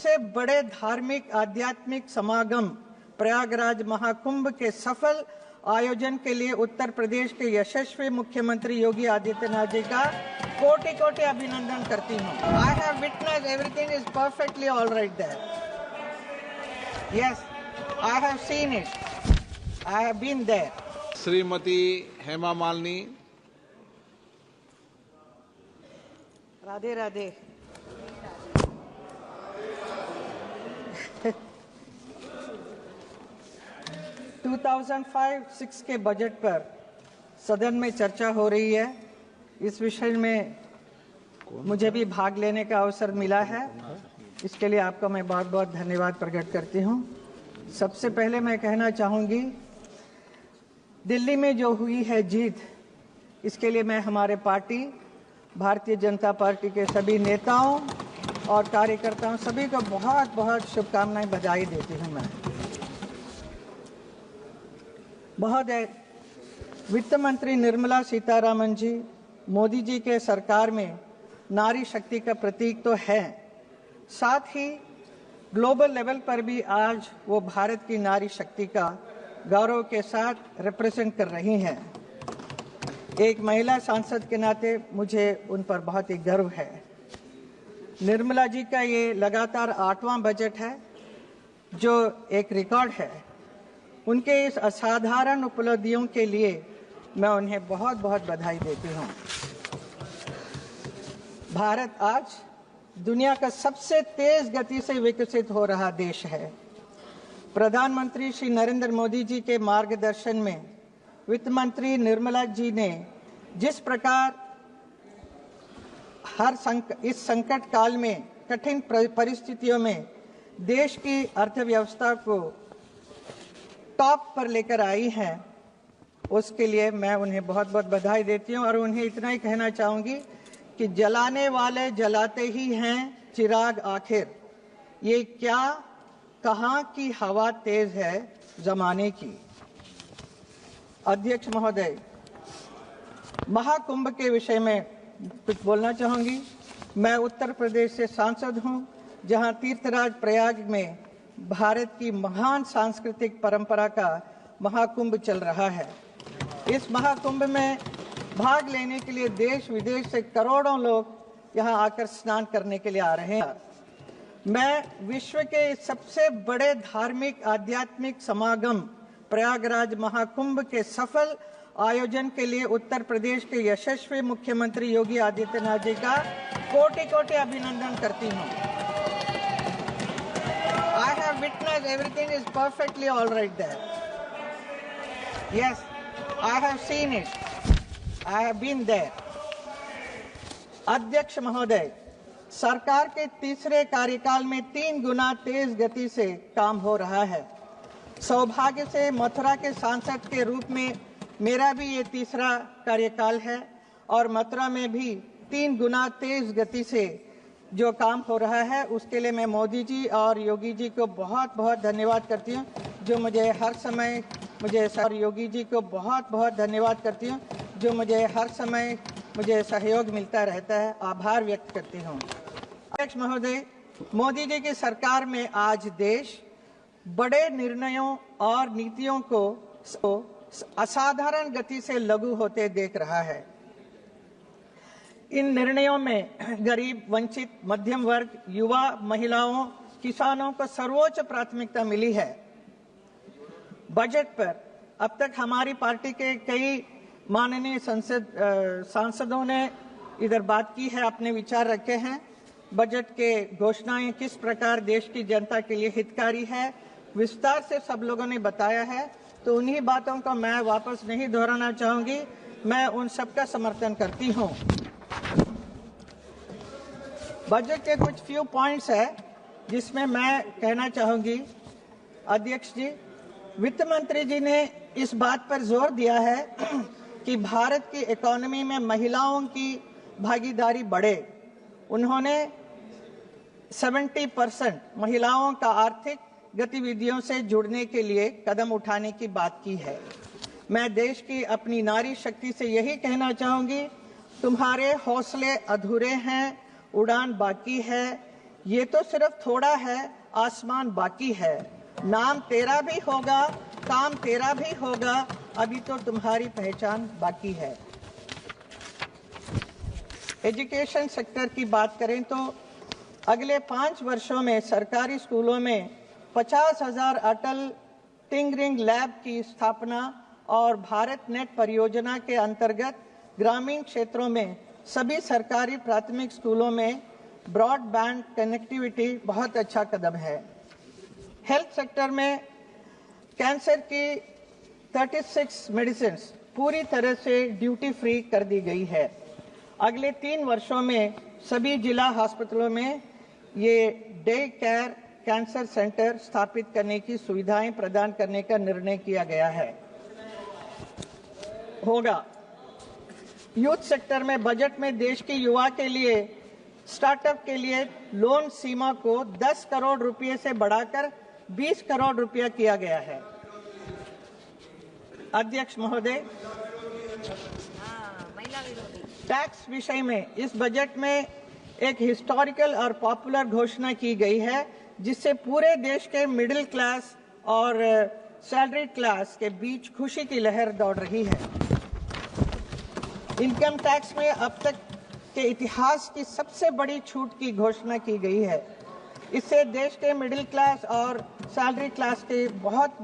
सबसे बड़े धार्मिक आध्यात्मिक समागम प्रयागराज महाकुंभ के सफल आयोजन के लिए उत्तर प्रदेश के यशस्वी मुख्यमंत्री योगी आदित्यनाथ जी का कोटि कोटि अभिनंदन करती हूँ। I have witnessed everything is perfectly all right there. Yes, I have seen it. I have been there. Shrimati Hema Malini. Radhe Radhe. To 2005-06 के बजट पर सदन में चर्चा हो रही है। इस विषय में मुझे भी भाग लेने का अवसर मिला है, इसके लिए आपका मैं बहुत बहुत धन्यवाद प्रकट करती हूँ। सबसे पहले मैं कहना चाहूँगी, दिल्ली में जो हुई है जीत, इसके लिए मैं हमारे पार्टी भारतीय जनता पार्टी के सभी नेताओं और कार्यकर्ताओं सभी को बहुत बहुत शुभकामनाएं, बधाई देती हूँ। मैं महोदय, वित्त मंत्री निर्मला सीतारामन जी मोदी जी के सरकार में नारी शक्ति का प्रतीक तो है, साथ ही ग्लोबल लेवल पर भी आज वो भारत की नारी शक्ति का गौरव के साथ रिप्रेजेंट कर रही हैं। एक महिला सांसद के नाते मुझे उन पर बहुत ही गर्व है। निर्मला जी का ये लगातार 8वां बजट है, जो एक रिकॉर्ड है। उनके इस असाधारण उपलब्धियों के लिए मैं उन्हें बहुत बहुत बधाई देती हूँ। भारत आज दुनिया का सबसे तेज गति से विकसित हो रहा देश है। प्रधानमंत्री श्री नरेंद्र मोदी जी के मार्गदर्शन में वित्त मंत्री निर्मला जी ने जिस प्रकार इस संकट काल में कठिन परिस्थितियों में देश की अर्थव्यवस्था को टॉप पर लेकर आई हैं, उसके लिए मैं उन्हें बहुत बहुत बधाई देती हूं। और उन्हें इतना ही कहना चाहूंगी कि जलाने वाले जलाते ही हैं चिराग आखिर, ये क्या कहां की हवा तेज है जमाने की। अध्यक्ष महोदय, महाकुंभ के विषय में कुछ बोलना चाहूंगी। मैं उत्तर प्रदेश से सांसद हूं, जहां तीर्थराज प्रयाग में भारत की महान सांस्कृतिक परंपरा का महाकुंभ चल रहा है। इस महाकुंभ में भाग लेने के लिए देश विदेश से करोड़ों लोग यहां आकर स्नान करने के लिए आ रहे हैं। मैं विश्व के सबसे बड़े धार्मिक आध्यात्मिक समागम प्रयागराज महाकुंभ के सफल आयोजन के लिए उत्तर प्रदेश के यशस्वी मुख्यमंत्री योगी आदित्यनाथ जी का कोटि कोटि अभिनंदन करती हूँ। I have witnessed everything is perfectly all right there. Yes, I have seen it. I have been there. अध्यक्ष महोदय, सरकार के तीसरे कार्यकाल में 3 गुना तेज गति से काम हो रहा है। सौभाग्य से मथुरा के सांसद के रूप में मेरा भी ये तीसरा कार्यकाल है और मथुरा में भी 3 गुना तेज गति से जो काम हो रहा है, उसके लिए मैं मोदी जी और योगी जी को बहुत बहुत धन्यवाद करती हूँ, जो मुझे हर समय और योगी जी को बहुत बहुत धन्यवाद करती हूँ, जो मुझे हर समय सहयोग मिलता रहता है। आभार व्यक्त करती हूँ। अध्यक्ष महोदय, मोदी जी की सरकार में आज देश बड़े निर्णयों और नीतियों को असाधारण गति से लागू होते देख रहा है। इन निर्णयों में गरीब, वंचित, मध्यम वर्ग, युवा, महिलाओं, किसानों को सर्वोच्च प्राथमिकता मिली है। बजट पर अब तक हमारी पार्टी के कई माननीय सांसदों ने इधर बात की है, अपने विचार रखे हैं। बजट के घोषणाएं किस प्रकार देश की जनता के लिए हितकारी है, विस्तार से सब लोगों ने बताया है, तो उन्हीं बातों को मैं वापस नहीं दोहराना चाहूंगी। मैं उन सबका समर्थन करती हूं। बजट के कुछ फ्यू पॉइंट्स है जिसमें मैं कहना चाहूंगी। अध्यक्ष जी, वित्त मंत्री जी ने इस बात पर जोर दिया है कि भारत की इकोनॉमी में महिलाओं की भागीदारी बढ़े। उन्होंने 70% महिलाओं का आर्थिक गतिविधियों से जुड़ने के लिए कदम उठाने की बात की है। मैं देश की अपनी नारी शक्ति से यही कहना चाहूंगी, तुम्हारे हौसले अधूरे हैं, उड़ान बाकी है। ये तो सिर्फ थोड़ा है, आसमान बाकी है। नाम तेरा भी होगा, काम तेरा भी होगा, अभी तो तुम्हारी पहचान बाकी है। एजुकेशन सेक्टर की बात करें तो अगले 5 वर्षों में सरकारी स्कूलों में 50,000 अटल टिंकरिंग लैब की स्थापना और भारत नेट परियोजना के अंतर्गत ग्रामीण क्षेत्रों में सभी सरकारी प्राथमिक स्कूलों में ब्रॉडबैंड कनेक्टिविटी बहुत अच्छा कदम है। हेल्थ सेक्टर में कैंसर की 36 मेडिसिन पूरी तरह से ड्यूटी फ्री कर दी गई है। अगले 3 वर्षों में सभी जिला अस्पतालों में ये डे केयर कैंसर सेंटर स्थापित करने की सुविधाएं प्रदान करने का निर्णय किया गया होगा। यूथ सेक्टर में बजट में देश के युवा के लिए स्टार्टअप के लिए लोन सीमा को 10 करोड़ रुपए से बढ़ाकर 20 करोड़ रुपया किया गया है। अध्यक्ष महोदय, टैक्स विषय में इस बजट में एक हिस्टोरिकल और पॉपुलर घोषणा की गई है, जिससे पूरे देश के मिडिल क्लास और सैलरी क्लास के बीच खुशी की लहर दौड़ रही है। इनकम टैक्स में अब तक के इतिहास की सबसे बड़ी छूट की घोषणा की गई है। इससे देश के मिडिल क्लास और सैलरी क्लास के बहुत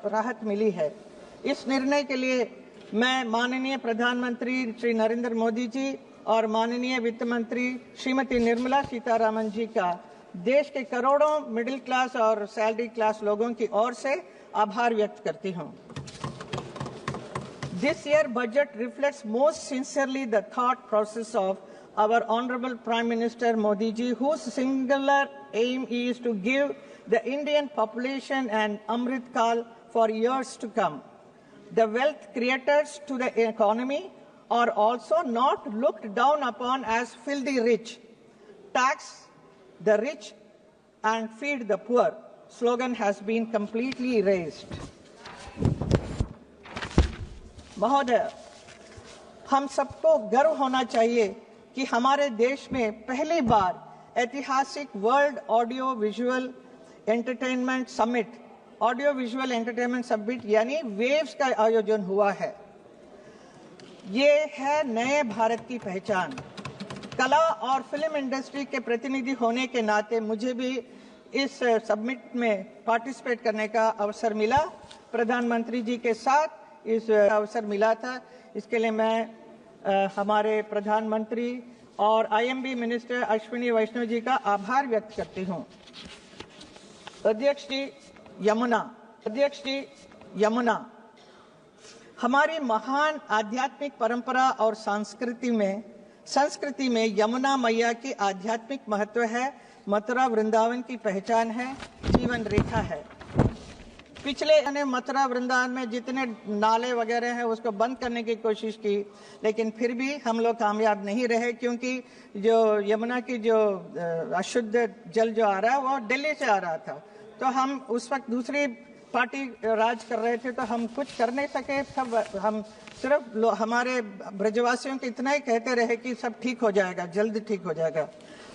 राहत मिली है। इस निर्णय के लिए मैं माननीय प्रधानमंत्री श्री नरेंद्र मोदी जी और माननीय वित्त मंत्री श्रीमती निर्मला सीतारामन जी का देश के करोड़ों मिडिल क्लास और सैलरी क्लास लोगों की ओर से आभार व्यक्त करती हूं। This year budget reflects most sincerely the thought process of our Honorable Prime Minister Modi ji, whose singular aim is to give the Indian population an Amrit Kal for years to come. The wealth creators to the economy are also not looked down upon as filthy rich. Tax the rich and feed the poor slogan has been completely erased. महोदय, हम सबको गर्व होना चाहिए कि हमारे देश में पहली बार ऐतिहासिक world audio visual entertainment summit यानी वेव्स का आयोजन हुआ है। ये है नए भारत की पहचान। कला और फिल्म इंडस्ट्री के प्रतिनिधि होने के नाते मुझे भी इस समिट में पार्टिसिपेट करने का अवसर मिला। प्रधानमंत्री जी के साथ इस अवसर मिला था। इसके लिए मैं हमारे प्रधानमंत्री और आईएमबी मिनिस्टर अश्विनी वैष्णव जी का आभार व्यक्त करती हूं। अध्यक्ष जी यमुना हमारी महान आध्यात्मिक परंपरा और संस्कृति में यमुना मैया की आध्यात्मिक महत्व है, मथुरा वृंदावन की पहचान है, जीवन रेखा है। पिछले मथुरा वृंदावन में जितने नाले वगैरह हैं उसको बंद करने की कोशिश की, लेकिन फिर भी हम लोग कामयाब नहीं रहे, क्योंकि जो यमुना की जो अशुद्ध जल जो आ रहा है वो दिल्ली से आ रहा था। तो हम उस वक्त दूसरी पार्टी राज कर रहे थे, तो हम कुछ कर नहीं सके। तब हम सिर्फ हमारे ब्रजवासियों को इतना ही कहते रहे कि सब ठीक हो जाएगा, जल्द ठीक हो जाएगा।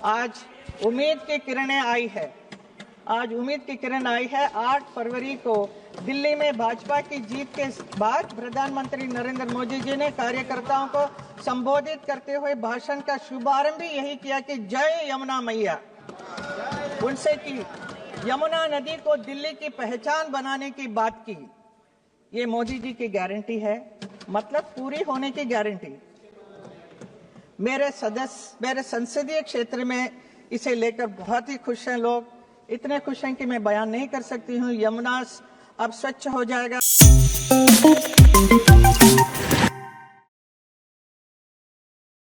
आज उम्मीद की किरणें आई है। 8 फरवरी को दिल्ली में भाजपा की जीत के बाद प्रधानमंत्री नरेंद्र मोदी जी ने कार्यकर्ताओं को संबोधित करते हुए भाषण का शुभारंभ भी यही किया कि जय यमुना मैया। उनसे की यमुना नदी को दिल्ली की पहचान बनाने की बात की। ये मोदी जी की गारंटी है, मतलब पूरी होने की गारंटी। मेरे संसदीय क्षेत्र में इसे लेकर बहुत ही खुश हैं लोग, इतने खुश हैं कि मैं बयान नहीं कर सकती हूँ। यमुना अब स्वच्छ हो जाएगा।